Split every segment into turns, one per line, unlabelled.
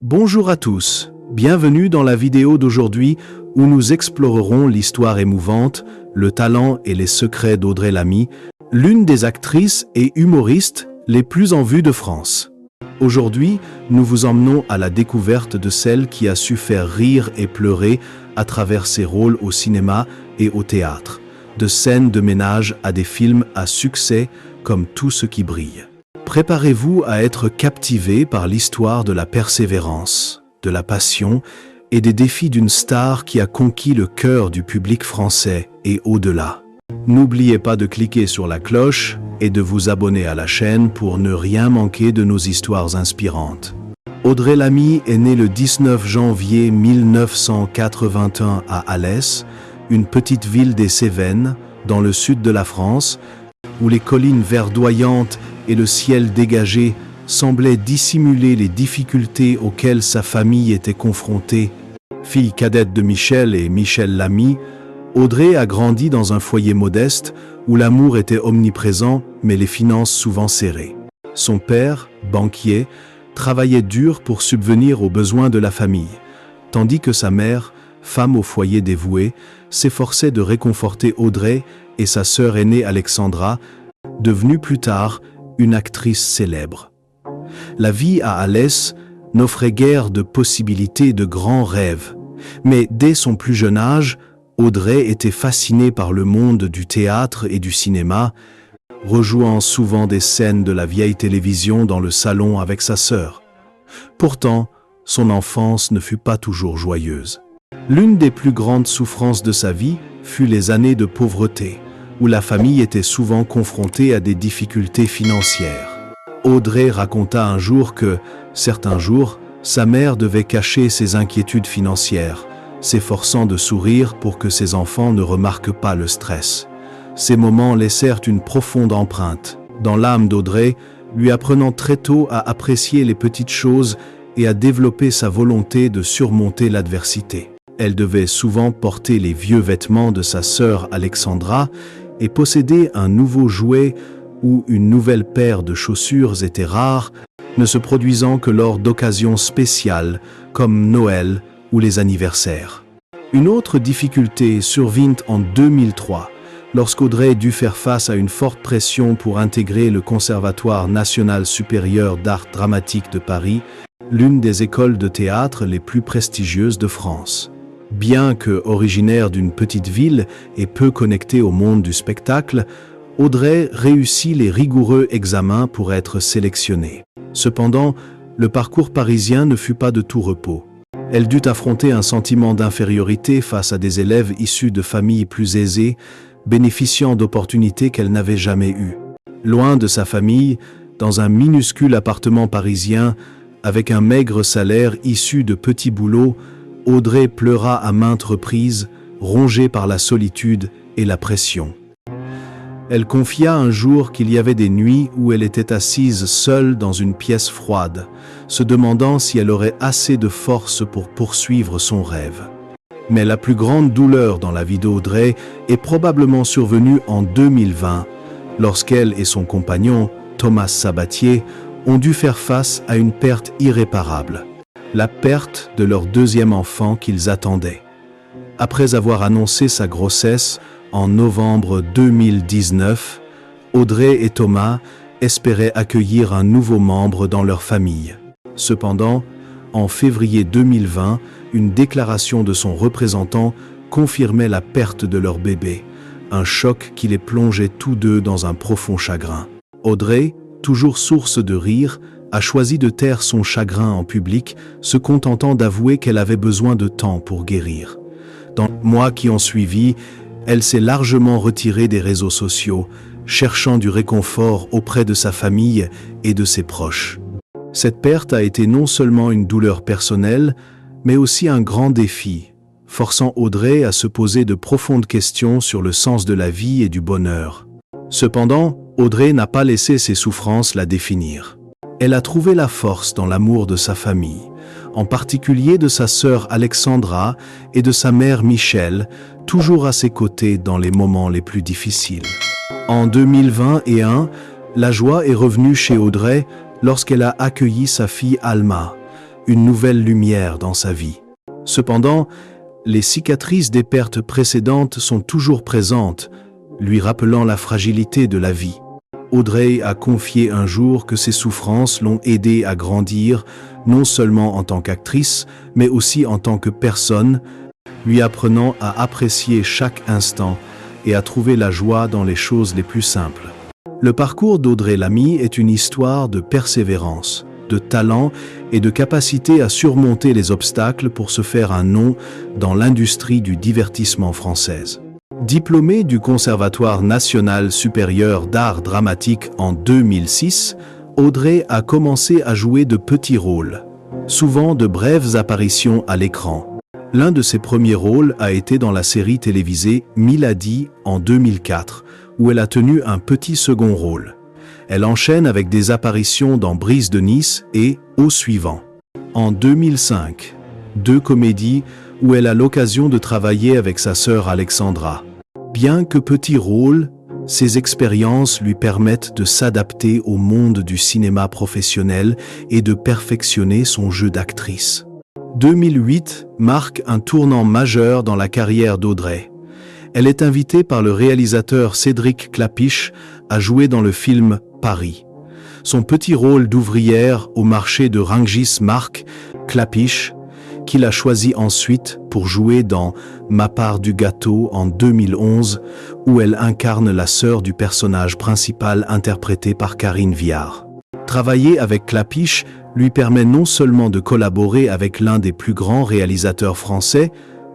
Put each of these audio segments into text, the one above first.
Bonjour à tous, bienvenue dans la vidéo d'aujourd'hui où nous explorerons l'histoire émouvante, le talent et les secrets d'Audrey Lamy, l'une des actrices et humoristes les plus en vue de France. Aujourd'hui, nous vous emmenons à la découverte de celle qui a su faire rire et pleurer à travers ses rôles au cinéma et au théâtre, de scènes de ménage à des films à succès comme Tout ce qui brille. Préparez-vous à être captivé par l'histoire de la persévérance, de la passion et des défis d'une star qui a conquis le cœur du public français et au-delà. N'oubliez pas de cliquer sur la cloche et de vous abonner à la chaîne pour ne rien manquer de nos histoires inspirantes. Audrey Lamy est née le 19 janvier 1981 à Alès, une petite ville des Cévennes, dans le sud de la France, où les collines verdoyantes et le ciel dégagé semblaient dissimuler les difficultés auxquelles sa famille était confrontée. Fille cadette de Michel et Michel Lamy, Audrey a grandi dans un foyer modeste où l'amour était omniprésent mais les finances souvent serrées. Son père, banquier, travaillait dur pour subvenir aux besoins de la famille, tandis que sa mère, femme au foyer dévouée, s'efforçait de réconforter Audrey et sa sœur aînée Alexandra, devenue plus tard une actrice célèbre. La vie à Alès n'offrait guère de possibilités de grands rêves, mais dès son plus jeune âge, Audrey était fascinée par le monde du théâtre et du cinéma, rejouant souvent des scènes de la vieille télévision dans le salon avec sa sœur. Pourtant, son enfance ne fut pas toujours joyeuse. L'une des plus grandes souffrances de sa vie fut les années de pauvreté, où la famille était souvent confrontée à des difficultés financières. Audrey raconta un jour que, certains jours, sa mère devait cacher ses inquiétudes financières, s'efforçant de sourire pour que ses enfants ne remarquent pas le stress. Ces moments laissèrent une profonde empreinte dans l'âme d'Audrey, lui apprenant très tôt à apprécier les petites choses et à développer sa volonté de surmonter l'adversité. Elle devait souvent porter les vieux vêtements de sa sœur Alexandra et posséder un nouveau jouet ou une nouvelle paire de chaussures était rare, ne se produisant que lors d'occasions spéciales comme Noël ou les anniversaires. Une autre difficulté survint en 2003, lorsqu'Audrey dut faire face à une forte pression pour intégrer le Conservatoire national supérieur d'art dramatique de Paris, l'une des écoles de théâtre les plus prestigieuses de France. Bien que originaire d'une petite ville et peu connectée au monde du spectacle, Audrey réussit les rigoureux examens pour être sélectionnée. Cependant, le parcours parisien ne fut pas de tout repos. Elle dut affronter un sentiment d'infériorité face à des élèves issus de familles plus aisées, bénéficiant d'opportunités qu'elle n'avait jamais eues. Loin de sa famille, dans un minuscule appartement parisien, avec un maigre salaire issu de petits boulots, Audrey pleura à maintes reprises, rongée par la solitude et la pression. Elle confia un jour qu'il y avait des nuits où elle était assise seule dans une pièce froide, se demandant si elle aurait assez de force pour poursuivre son rêve. Mais la plus grande douleur dans la vie d'Audrey est probablement survenue en 2020, lorsqu'elle et son compagnon, Thomas Sabatier, ont dû faire face à une perte irréparable. La perte de leur deuxième enfant qu'ils attendaient. Après avoir annoncé sa grossesse en novembre 2019, Audrey et Thomas espéraient accueillir un nouveau membre dans leur famille. Cependant, en février 2020, une déclaration de son représentant confirmait la perte de leur bébé, un choc qui les plongeait tous deux dans un profond chagrin. Audrey, toujours source de rire, a choisi de taire son chagrin en public, se contentant d'avouer qu'elle avait besoin de temps pour guérir. Dans les mois qui ont suivi, elle s'est largement retirée des réseaux sociaux, cherchant du réconfort auprès de sa famille et de ses proches. Cette perte a été non seulement une douleur personnelle, mais aussi un grand défi, forçant Audrey à se poser de profondes questions sur le sens de la vie et du bonheur. Cependant, Audrey n'a pas laissé ses souffrances la définir. Elle a trouvé la force dans l'amour de sa famille, en particulier de sa sœur Alexandra et de sa mère Michel, toujours à ses côtés dans les moments les plus difficiles. En 2021, la joie est revenue chez Audrey lorsqu'elle a accueilli sa fille Alma, une nouvelle lumière dans sa vie. Cependant, les cicatrices des pertes précédentes sont toujours présentes, lui rappelant la fragilité de la vie. Audrey a confié un jour que ses souffrances l'ont aidée à grandir, non seulement en tant qu'actrice, mais aussi en tant que personne, lui apprenant à apprécier chaque instant et à trouver la joie dans les choses les plus simples. Le parcours d'Audrey Lamy est une histoire de persévérance, de talent et de capacité à surmonter les obstacles pour se faire un nom dans l'industrie du divertissement française. Diplômée du Conservatoire national supérieur d'art dramatique en 2006, Audrey a commencé à jouer de petits rôles, souvent de brèves apparitions à l'écran. L'un de ses premiers rôles a été dans la série télévisée Milady en 2004, où elle a tenu un petit second rôle. Elle enchaîne avec des apparitions dans Brise de Nice et Au suivant. En 2005, 2 comédies où elle a l'occasion de travailler avec sa sœur Alexandra. Bien que petit rôle, ces expériences lui permettent de s'adapter au monde du cinéma professionnel et de perfectionner son jeu d'actrice. 2008 marque un tournant majeur dans la carrière d'Audrey. Elle est invitée par le réalisateur Cédric Klapisch à jouer dans le film Paris. Son petit rôle d'ouvrière au marché de Rungis marque Klapisch, qu'il a choisi ensuite pour jouer dans Ma part du gâteau en 2011, où elle incarne la sœur du personnage principal interprété par Karine Viard. Travailler avec Klapisch lui permet non seulement de collaborer avec l'un des plus grands réalisateurs français,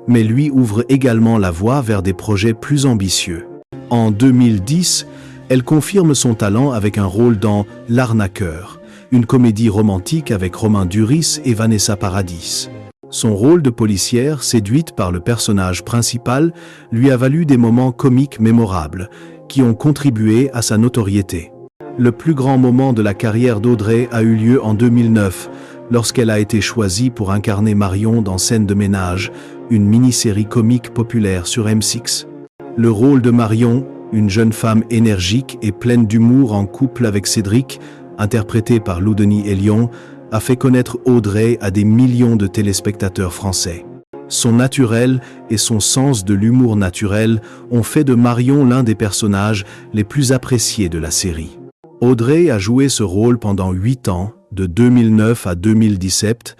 mais lui ouvre également la voie vers des projets plus ambitieux. En 2010, elle confirme son talent avec un rôle dans L'Arnaqueur, une comédie romantique avec Romain Duris et Vanessa Paradis. Son rôle de policière, séduite par le personnage principal, lui a valu des moments comiques mémorables, qui ont contribué à sa notoriété. Le plus grand moment de la carrière d'Audrey a eu lieu en 2009, lorsqu'elle a été choisie pour incarner Marion dans Scène de ménage, une mini-série comique populaire sur M6. Le rôle de Marion, une jeune femme énergique et pleine d'humour en couple avec Cédric, interprété par Lou Denis Elion, a fait connaître Audrey à des millions de téléspectateurs français. Son naturel et son sens de l'humour naturel ont fait de Marion l'un des personnages les plus appréciés de la série. Audrey a joué ce rôle pendant 8 ans, de 2009 à 2017,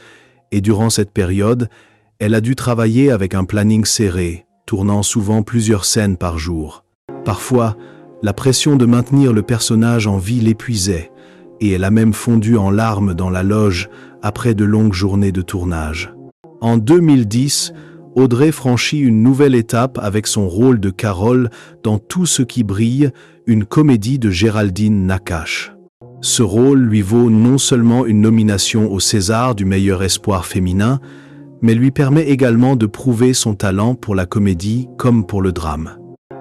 et durant cette période, elle a dû travailler avec un planning serré, tournant souvent plusieurs scènes par jour. Parfois, la pression de maintenir le personnage en vie l'épuisait, et elle a même fondu en larmes dans la loge après de longues journées de tournage. En 2010, Audrey franchit une nouvelle étape avec son rôle de Carole dans Tout ce qui brille, une comédie de Géraldine Nakache. Ce rôle lui vaut non seulement une nomination au César du meilleur espoir féminin, mais lui permet également de prouver son talent pour la comédie comme pour le drame.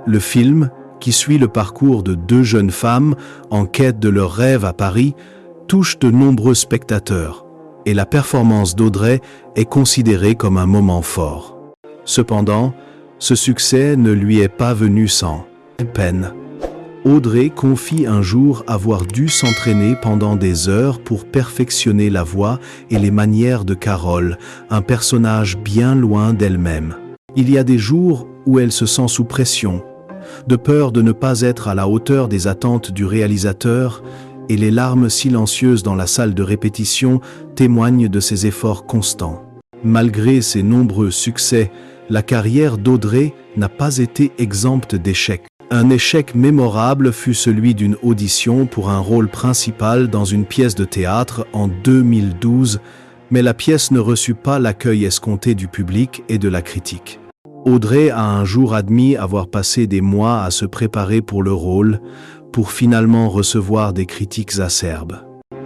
Le film, qui suit le parcours de 2 jeunes femmes en quête de leur rêve à Paris, touche de nombreux spectateurs, et la performance d'Audrey est considérée comme un moment fort. Cependant, ce succès ne lui est pas venu sans peine. Audrey confie un jour avoir dû s'entraîner pendant des heures pour perfectionner la voix et les manières de Carole, un personnage bien loin d'elle-même. Il y a des jours où elle se sent sous pression, de peur de ne pas être à la hauteur des attentes du réalisateur, et les larmes silencieuses dans la salle de répétition témoignent de ses efforts constants. Malgré ses nombreux succès, la carrière d'Audrey n'a pas été exempte d'échecs. Un échec mémorable fut celui d'une audition pour un rôle principal dans une pièce de théâtre en 2012, mais la pièce ne reçut pas l'accueil escompté du public et de la critique. Audrey a un jour admis avoir passé des mois à se préparer pour le rôle, pour finalement recevoir des critiques acerbes.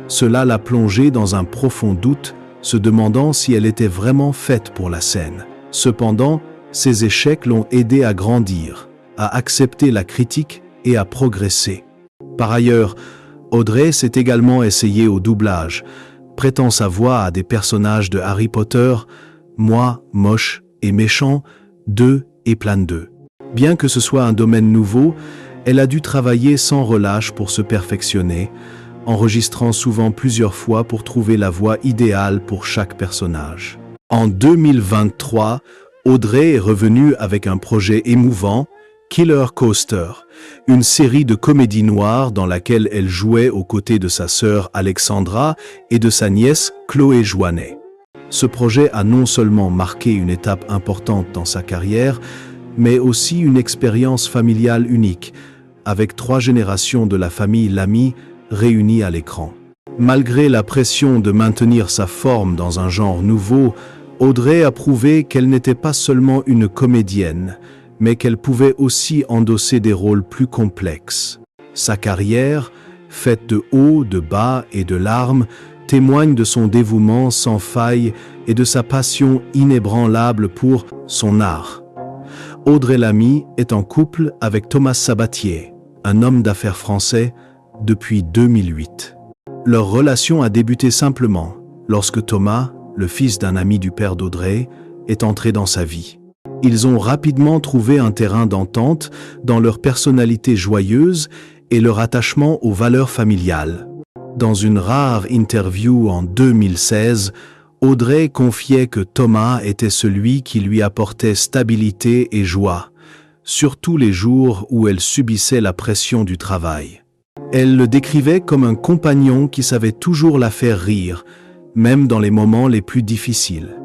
Cela l'a plongée dans un profond doute, se demandant si elle était vraiment faite pour la scène. Cependant, ces échecs l'ont aidée à grandir, à accepter la critique et à progresser. Par ailleurs, Audrey s'est également essayée au doublage, prêtant sa voix à des personnages de Harry Potter, Moi, moche et méchant, 2 et Plan 2. Bien que ce soit un domaine nouveau, elle a dû travailler sans relâche pour se perfectionner, enregistrant souvent plusieurs fois pour trouver la voix idéale pour chaque personnage. En 2023, Audrey est revenue avec un projet émouvant, Killer Coaster, une série de comédies noires dans laquelle elle jouait aux côtés de sa sœur Alexandra et de sa nièce Chloé Joannet. Ce projet a non seulement marqué une étape importante dans sa carrière, mais aussi une expérience familiale unique, avec 3 générations de la famille Lamy réunies à l'écran. Malgré la pression de maintenir sa forme dans un genre nouveau, Audrey a prouvé qu'elle n'était pas seulement une comédienne, mais qu'elle pouvait aussi endosser des rôles plus complexes. Sa carrière, faite de hauts, de bas et de larmes, témoigne de son dévouement sans faille et de sa passion inébranlable pour son art. Audrey Lamy est en couple avec Thomas Sabatier, un homme d'affaires français, depuis 2008. Leur relation a débuté simplement lorsque Thomas, le fils d'un ami du père d'Audrey, est entré dans sa vie. Ils ont rapidement trouvé un terrain d'entente dans leur personnalité joyeuse et leur attachement aux valeurs familiales. Dans une rare interview en 2016, Audrey confiait que Thomas était celui qui lui apportait stabilité et joie, surtout les jours où elle subissait la pression du travail. Elle le décrivait comme un compagnon qui savait toujours la faire rire, même dans les moments les plus difficiles.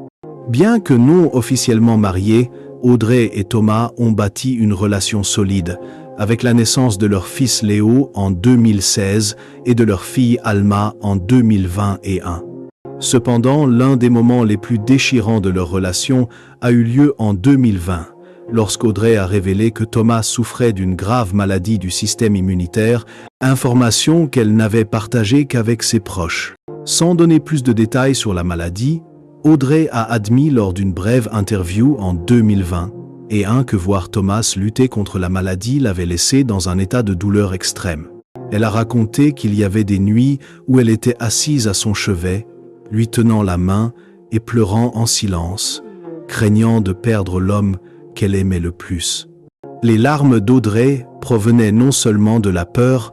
Bien que non officiellement mariés, Audrey et Thomas ont bâti une relation solide, avec la naissance de leur fils Léo en 2016 et de leur fille Alma en 2021. Cependant, l'un des moments les plus déchirants de leur relation a eu lieu en 2020, lorsqu'Audrey a révélé que Thomas souffrait d'une grave maladie du système immunitaire, information qu'elle n'avait partagée qu'avec ses proches. Sans donner plus de détails sur la maladie, Audrey a admis lors d'une brève interview en 2020 que voir Thomas lutter contre la maladie l'avait laissé dans un état de douleur extrême. Elle a raconté qu'il y avait des nuits où elle était assise à son chevet, lui tenant la main et pleurant en silence, craignant de perdre l'homme qu'elle aimait le plus. Les larmes d'Audrey provenaient non seulement de la peur,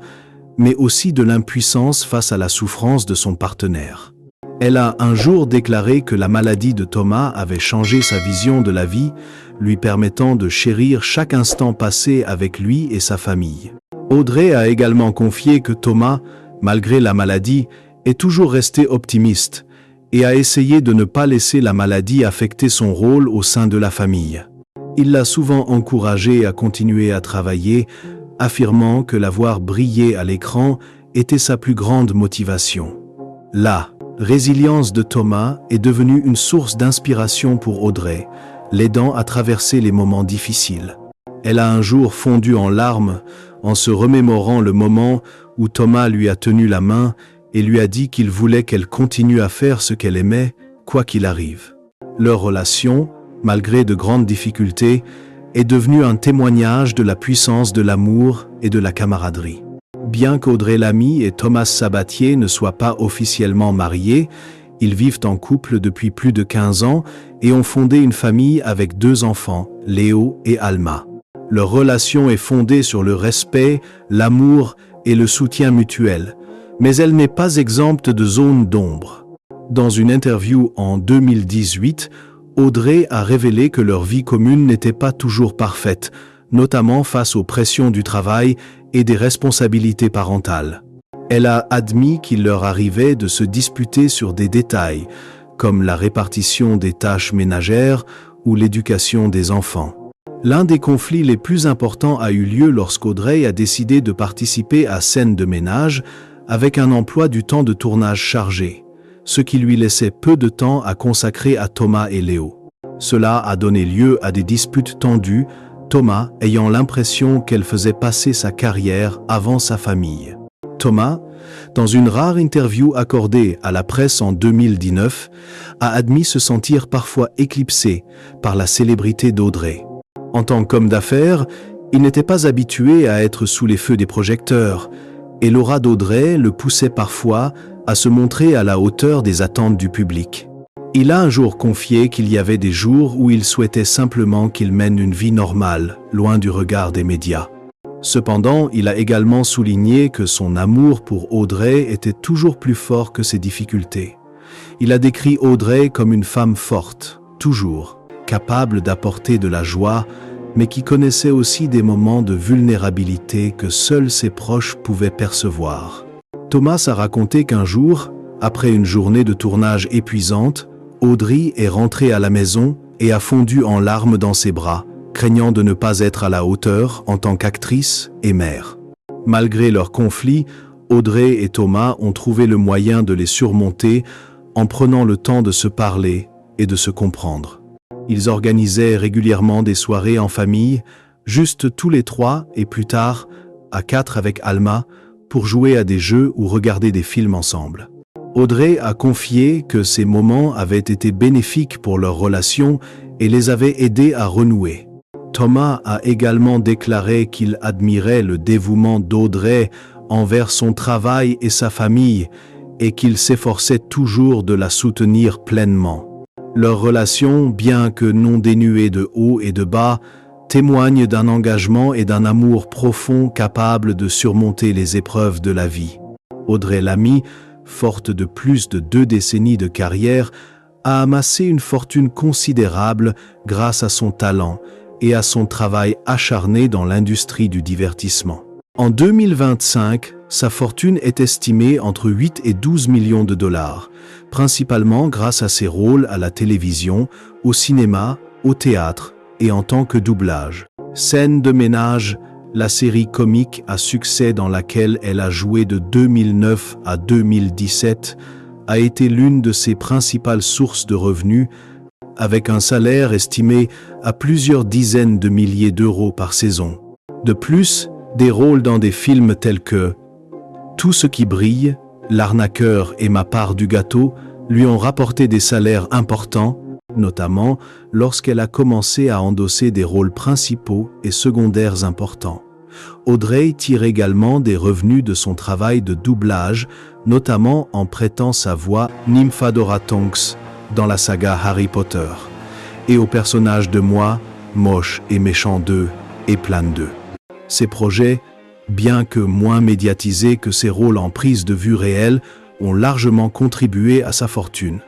mais aussi de l'impuissance face à la souffrance de son partenaire. Elle a un jour déclaré que la maladie de Thomas avait changé sa vision de la vie, lui permettant de chérir chaque instant passé avec lui et sa famille. Audrey a également confié que Thomas, malgré la maladie, est toujours resté optimiste et a essayé de ne pas laisser la maladie affecter son rôle au sein de la famille. Il l'a souvent encouragé à continuer à travailler, affirmant que la voir briller à l'écran était sa plus grande motivation. La résilience de Thomas est devenue une source d'inspiration pour Audrey, l'aidant à traverser les moments difficiles. Elle a un jour fondu en larmes en se remémorant le moment où Thomas lui a tenu la main et lui a dit qu'il voulait qu'elle continue à faire ce qu'elle aimait, quoi qu'il arrive. Leur relation, malgré de grandes difficultés, est devenue un témoignage de la puissance de l'amour et de la camaraderie. Bien qu'Audrey Lamy et Thomas Sabatier ne soient pas officiellement mariés, ils vivent en couple depuis plus de 15 ans et ont fondé une famille avec 2 enfants, Léo et Alma. Leur relation est fondée sur le respect, l'amour et le soutien mutuel, mais elle n'est pas exempte de zones d'ombre. Dans une interview en 2018, Audrey a révélé que leur vie commune n'était pas toujours parfaite, notamment face aux pressions du travail et des responsabilités parentales. Elle a admis qu'il leur arrivait de se disputer sur des détails, comme la répartition des tâches ménagères ou l'éducation des enfants. L'un des conflits les plus importants a eu lieu lorsqu'Audrey a décidé de participer à Scènes de ménage avec un emploi du temps de tournage chargé, ce qui lui laissait peu de temps à consacrer à Thomas et Léo. Cela a donné lieu à des disputes tendues, Thomas ayant l'impression qu'elle faisait passer sa carrière avant sa famille. Thomas, dans une rare interview accordée à la presse en 2019, a admis se sentir parfois éclipsé par la célébrité d'Audrey. En tant qu'homme d'affaires, il n'était pas habitué à être sous les feux des projecteurs, et l'aura d'Audrey le poussait parfois à se montrer à la hauteur des attentes du public. Il a un jour confié qu'il y avait des jours où il souhaitait simplement qu'il mène une vie normale, loin du regard des médias. Cependant, il a également souligné que son amour pour Audrey était toujours plus fort que ses difficultés. Il a décrit Audrey comme une femme forte, toujours capable d'apporter de la joie, mais qui connaissait aussi des moments de vulnérabilité que seuls ses proches pouvaient percevoir. Thomas a raconté qu'un jour, après une journée de tournage épuisante, Audrey est rentrée à la maison et a fondu en larmes dans ses bras, craignant de ne pas être à la hauteur en tant qu'actrice et mère. Malgré leur conflit, Audrey et Thomas ont trouvé le moyen de les surmonter en prenant le temps de se parler et de se comprendre. Ils organisaient régulièrement des soirées en famille, juste tous les trois et plus tard, à 4 avec Alma, pour jouer à des jeux ou regarder des films ensemble. Audrey a confié que ces moments avaient été bénéfiques pour leur relation et les avaient aidés à renouer. Thomas a également déclaré qu'il admirait le dévouement d'Audrey envers son travail et sa famille et qu'il s'efforçait toujours de la soutenir pleinement. Leur relation, bien que non dénuée de hauts et de bas, témoigne d'un engagement et d'un amour profond capable de surmonter les épreuves de la vie. Audrey Lamy, forte de plus de 2 décennies de carrière, a amassé une fortune considérable grâce à son talent et à son travail acharné dans l'industrie du divertissement. En 2025, sa fortune est estimée entre 8 et 12 millions de dollars, principalement grâce à ses rôles à la télévision, au cinéma, au théâtre et en tant que doublage. Scène de ménage, la série comique à succès dans laquelle elle a joué de 2009 à 2017, a été l'une de ses principales sources de revenus, avec un salaire estimé à plusieurs dizaines de milliers d'euros par saison. De plus, des rôles dans des films tels que Tout ce qui brille, L'arnaqueur et Ma part du gâteau lui ont rapporté des salaires importants, notamment lorsqu'elle a commencé à endosser des rôles principaux et secondaires importants. Audrey tire également des revenus de son travail de doublage, notamment en prêtant sa voix Nymphadora Tonks dans la saga Harry Potter, et au personnage de Moi, Moche et Méchant 2 et Plan 2. Ces projets, bien que moins médiatisés que ses rôles en prise de vue réelle, ont largement contribué à sa fortune.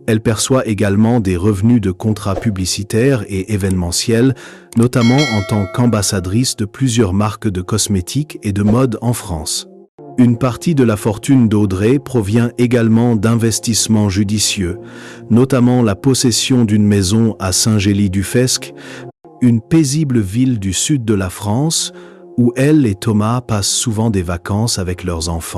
Elle perçoit également des revenus de contrats publicitaires et événementiels, notamment en tant qu'ambassadrice de plusieurs marques de cosmétiques et de mode en France. Une partie de la fortune d'Audrey provient également d'investissements judicieux, notamment la possession d'une maison à Saint-Gély-du-Fesque, une paisible ville du sud de la France, où elle et Thomas passent souvent des vacances avec leurs enfants.